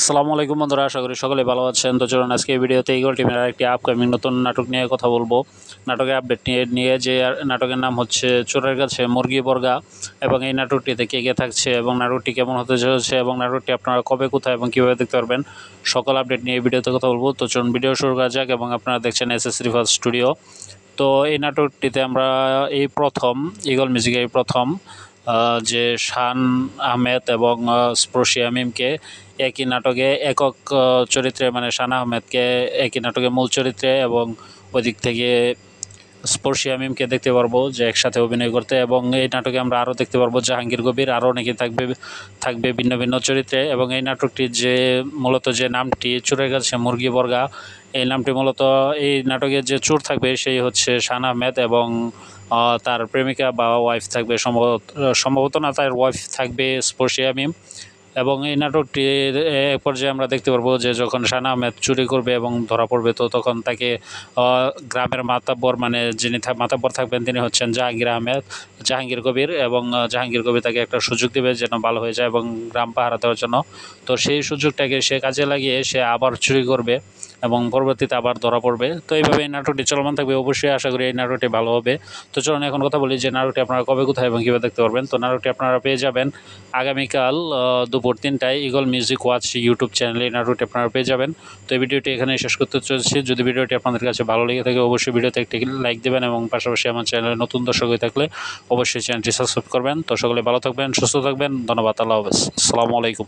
আসসালামু আলাইকুম বন্ধুরা, আশা করি সকলে ভালো আছেন। তো চলুন আজকে এই ভিডিওতে ঈগল টিমের আরেকটি আপকামিং নতুন নাটক নিয়ে কথা বলবো। নাটকের আপডেট নিয়ে যে নাটকের নাম হচ্ছে চোরের কাছে মুরগি বর্গা, এবং এই নাটকটিতে কে কে থাকছে এবং নাটকটি কেমন হতে চলেছে এবং নাটকটি আপনারা কবে, কোথায় এবং কীভাবে দেখতে পারবেন, সকল আপডেট নিয়ে এই ভিডিওতে কথা বলবো। তো চলুন ভিডিও শুরু করা যাক। এবং আপনারা দেখছেন এসএস রিভার্স স্টুডিও। তো এই নাটকটিতে আমরা এই প্রথম ঈগল মিউজিকে এই প্রথম যে শান আহমেদ এবং স্পর্শিয়া মিমকে একই নাটকে একক চরিত্রে, মানে শান আহমেদকে একই নাটকে মূল চরিত্রে এবং ওই দিক থেকে স্পর্শিয়া মিমকে দেখতে পারবো যে একসাথে অভিনয় করতে। এবং এই নাটকে আমরা আরও দেখতে পারবো জাহাঙ্গীর কবির, আরও অনেকে থাকবে ভিন্ন ভিন্ন চরিত্রে। এবং এই নাটকটির যে মূলত যে নামটি চোরের কাছে মুরগি বর্গা, এই নামটি মূলত এই নাটকে যে চোর থাকবে সেই হচ্ছে শান আহমেদ, এবং তার প্রেমিকা বা ওয়াইফ থাকবে সম্ভবত না, তার ওয়াইফ থাকবে স্পর্শিয়া মিম। এবং এই নাটকটির এক পর্যায়ে আমরা দেখতে পারবো যে যখন শান আহমেদ চুরি করবে এবং ধরা পড়বে, তো তখন তাকে গ্রামের মাতাব্বর, মানে যিনি মাতাব্বর থাকবেন তিনি হচ্ছেন জাহাঙ্গীর কবির, এবং জাহাঙ্গীর কবির তাকে একটা সুযোগ দেবে যেন ভালো হয়ে যায় এবং গ্রাম পাহারা দেওয়ার জন্য। তো সেই সুযোগটাকে সে কাজে লাগিয়ে সে আবার চুরি করবে এবং পরবর্তীতে আবার ধরা পড়বে। তো এইভাবে এই নাটকটি চলমান থাকবে। অবশ্যই আশা করি এই নাটকটি ভালো হবে। তো চলুন এখন কথা বলি যে নাটকটি আপনারা কবে, কোথায় এবং কীভাবে দেখতে পারবেন। তো নাটকটি আপনারা পেয়ে যাবেন আগামীকাল দুপুর 3টায় ঈগল মিউজিক ওয়াচ ইউটিউব চ্যানেলে এই নাটকটি আপনারা পেয়ে যাবেন। তো এই ভিডিওটি এখানে শেষ করতে চলেছি। যদি ভিডিওটি আপনাদের কাছে ভালো লেগে থাকে অবশ্যই ভিডিওতে একটি লাইক দেবেন, এবং পাশাপাশি আমার চ্যানেলে নতুন দর্শক হয়ে থাকলে অবশ্যই চ্যানেলটি সাবস্ক্রাইব করবেন। তো সকলে ভালো থাকবেন, সুস্থ থাকবেন। ধন্যবাদ। আল্লাহ হাফেজ। আসসালামু আলাইকুম।